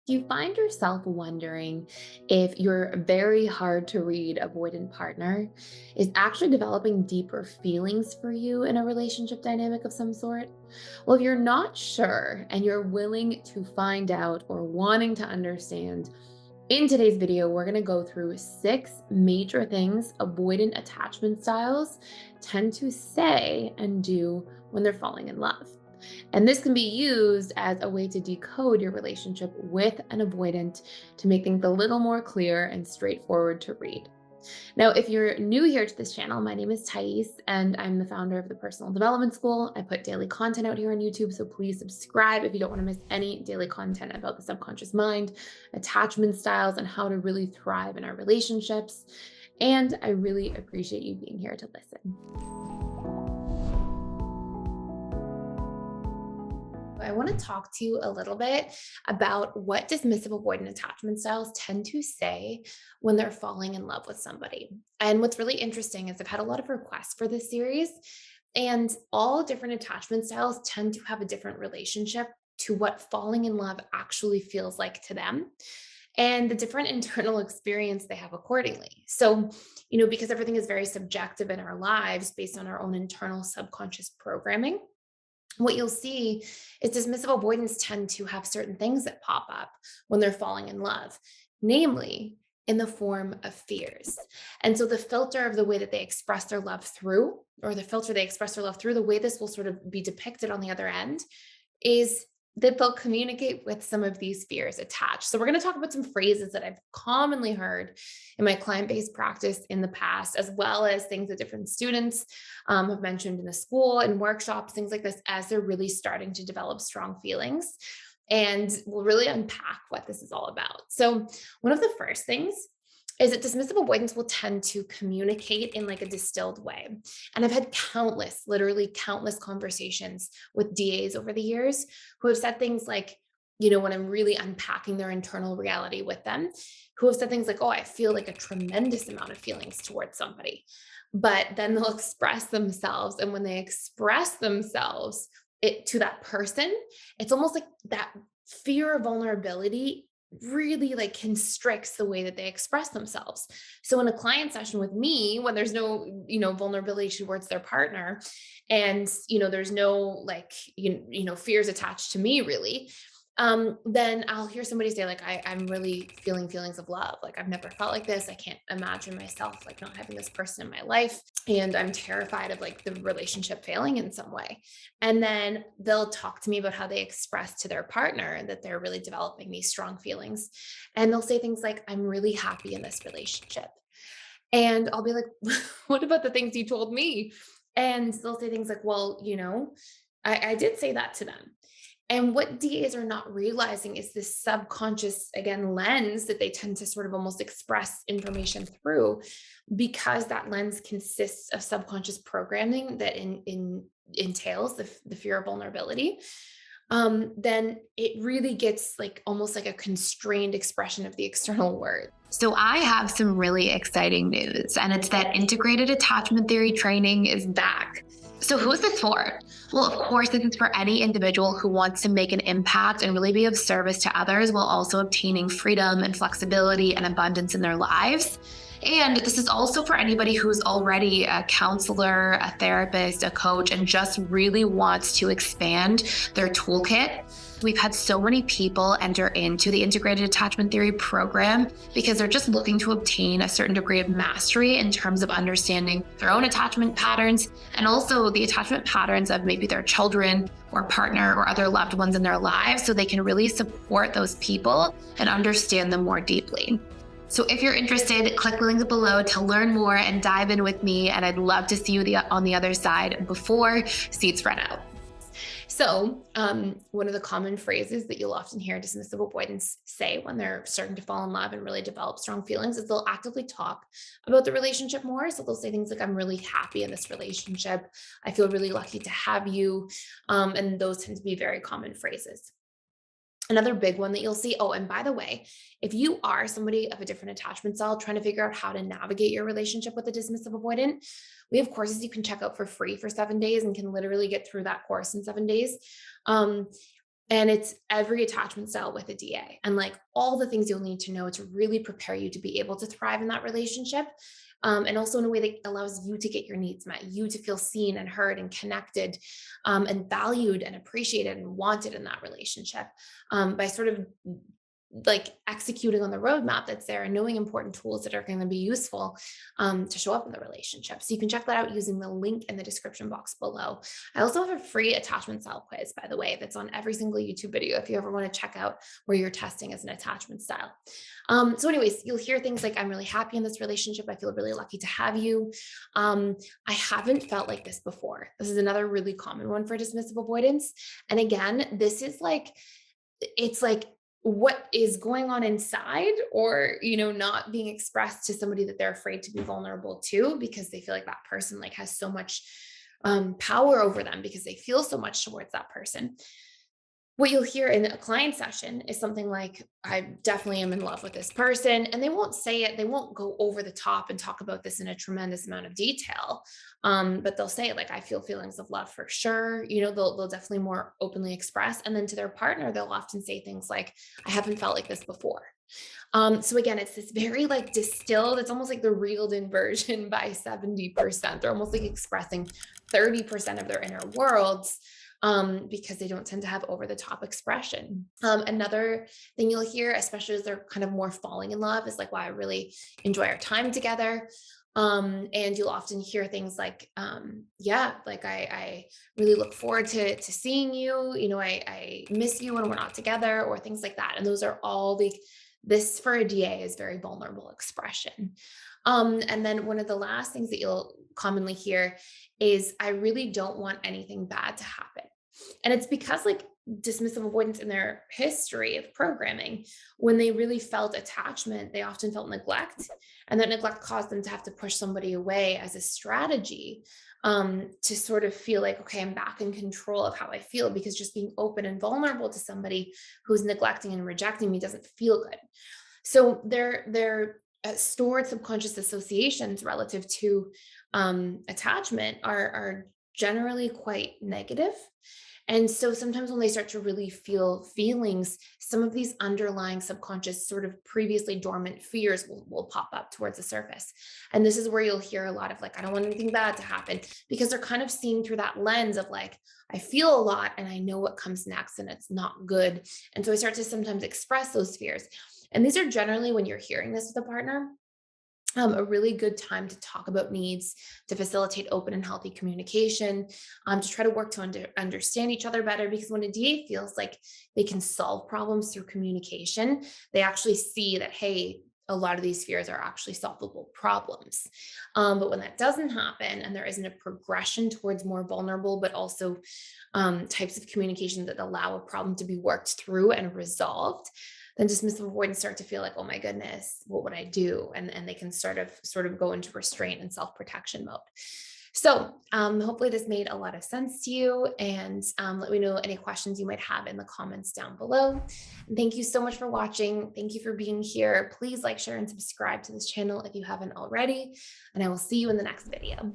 Do you find yourself wondering if your very hard to read avoidant partner is actually developing deeper feelings for you in a relationship dynamic of some sort? Well, if you're not sure and you're willing to find out or wanting to understand, in today's video, we're going to go through 6 major things avoidant attachment styles tend to say and do when they're falling in love. And this can be used as a way to decode your relationship with an avoidant to make things a little more clear and straightforward to read. Now, if you're new here to this channel, my name is Thais, and I'm the founder of the Personal Development School. I put daily content out here on YouTube, so please subscribe if you don't want to miss any daily content about the subconscious mind, attachment styles, and how to really thrive in our relationships. And I really appreciate you being here to listen. I want to talk to you a little bit about what dismissive avoidant attachment styles tend to say when they're falling in love with somebody. And what's really interesting is I've had a lot of requests for this series, and all different attachment styles tend to have a different relationship to what falling in love actually feels like to them and the different internal experience they have accordingly. So, because everything is very subjective in our lives based on our own internal subconscious programming, what you'll see is dismissive avoidants tend to have certain things that pop up when they're falling in love, namely in the form of fears. And so the filter of the way that they express their love through, or the filter they express their love through, the way this will sort of be depicted on the other end is that they'll communicate with some of these fears attached. So we're going to talk about some phrases that I've commonly heard in my client-based practice in the past, as well as things that different students have mentioned in the school and workshops, things like this, as they're really starting to develop strong feelings. And we'll really unpack what this is all about. So one of the first things is that dismissive avoidance will tend to communicate in like a distilled way. And I've had countless, literally countless conversations with DAs over the years who have said things like, when I'm really unpacking their internal reality with them, who have said things like, oh, I feel like a tremendous amount of feelings towards somebody. But then they'll express themselves. And when they express themselves to that person, it's almost like that fear of vulnerability really like constricts the way that they express themselves. So in a client session with me, when there's no, vulnerability towards their partner and, there's no like, fears attached to me really, then I'll hear somebody say like, I'm really feeling feelings of love. Like I've never felt like this. I can't imagine myself like not having this person in my life. And I'm terrified of like the relationship failing in some way. And then they'll talk to me about how they express to their partner that they're really developing these strong feelings. And they'll say things like, I'm really happy in this relationship. And I'll be like, what about the things you told me? And they'll say things like, well, I did say that to them. And what DAs are not realizing is this subconscious, again, lens that they tend to sort of almost express information through, because that lens consists of subconscious programming that entails the fear of vulnerability. Then it really gets like almost like a constrained expression of the external word. So I have some really exciting news, and it's that integrated attachment theory training is back. So who is this for? Well, of course, this is for any individual who wants to make an impact and really be of service to others while also obtaining freedom and flexibility and abundance in their lives. And this is also for anybody who's already a counselor, a therapist, a coach, and just really wants to expand their toolkit. We've had so many people enter into the integrated attachment theory program because they're just looking to obtain a certain degree of mastery in terms of understanding their own attachment patterns and also the attachment patterns of maybe their children or partner or other loved ones in their lives, so they can really support those people and understand them more deeply. So if you're interested, click the link below to learn more and dive in with me. And I'd love to see you on the other side before seats run out. So one of the common phrases that you'll often hear dismissive avoidants say when they're starting to fall in love and really develop strong feelings is they'll actively talk about the relationship more. So they'll say things like, I'm really happy in this relationship. I feel really lucky to have you. And those tend to be very common phrases. Another big one that you'll see. Oh, and by the way, if you are somebody of a different attachment style trying to figure out how to navigate your relationship with a dismissive avoidant, we have courses you can check out for free for 7 days and can literally get through that course in 7 days. And it's every attachment style with a DA, and like all the things you'll need to know to really prepare you to be able to thrive in that relationship. And also in a way that allows you to get your needs met, you to feel seen and heard and connected, and valued and appreciated and wanted in that relationship, by sort of like executing on the roadmap that's there and knowing important tools that are going to be useful, to show up in the relationship. So you can check that out using the link in the description box below. I also have a free attachment style quiz, by the way, that's on every single YouTube video if you ever want to check out where you're testing as an attachment style. So, anyways, you'll hear things like, I'm really happy in this relationship. I feel really lucky to have you. I haven't felt like this before. This is another really common one for dismissive avoidance. And again, this is like, it's like what is going on inside, or not being expressed to somebody that they're afraid to be vulnerable to, because they feel like that person like has so much power over them, because they feel so much towards that person. What you'll hear in a client session is something like, I definitely am in love with this person. And they won't say it, they won't go over the top and talk about this in a tremendous amount of detail. But they'll say, like, I feel feelings of love for sure. They'll definitely more openly express. And then to their partner, they'll often say things like, I haven't felt like this before. So again, it's this very like distilled, it's almost like the reeled in version by 70%. They're almost like expressing 30% of their inner worlds, because they don't tend to have over the top expression. Another thing you'll hear, especially as they're kind of more falling in love, is like, wow, I really enjoy our time together. And you'll often hear things like, yeah, like I really look forward to seeing you. I miss you when we're not together, or things like that. And those are all the, this for a DA is very vulnerable expression. And then one of the last things that you'll commonly hear is, I really don't want anything bad to happen. And it's because like dismissive avoidance in their history of programming, when they really felt attachment, they often felt neglect. And that neglect caused them to have to push somebody away as a strategy, to sort of feel like, okay, I'm back in control of how I feel, because just being open and vulnerable to somebody who's neglecting and rejecting me doesn't feel good. So their stored subconscious associations relative to attachment are generally quite negative. And so sometimes when they start to really feel feelings, some of these underlying subconscious, sort of previously dormant fears will pop up towards the surface. And this is where you'll hear a lot of like, I don't want anything bad to happen, because they're kind of seeing through that lens of like, I feel a lot and I know what comes next and it's not good. And so I start to sometimes express those fears. And these are generally, when you're hearing this with a partner, a really good time to talk about needs, to facilitate open and healthy communication, to try to work to understand each other better. Because when a DA feels like they can solve problems through communication, they actually see that, hey, a lot of these fears are actually solvable problems. But when that doesn't happen, and there isn't a progression towards more vulnerable, but also types of communication that allow a problem to be worked through and resolved, then dismissive avoidance start to feel like, oh my goodness, what would I do? And they can sort of go into restraint and self-protection mode. So hopefully this made a lot of sense to you, and let me know any questions you might have in the comments down below. And thank you so much for watching. Thank you for being here. Please like, share, and subscribe to this channel if you haven't already, and I will see you in the next video.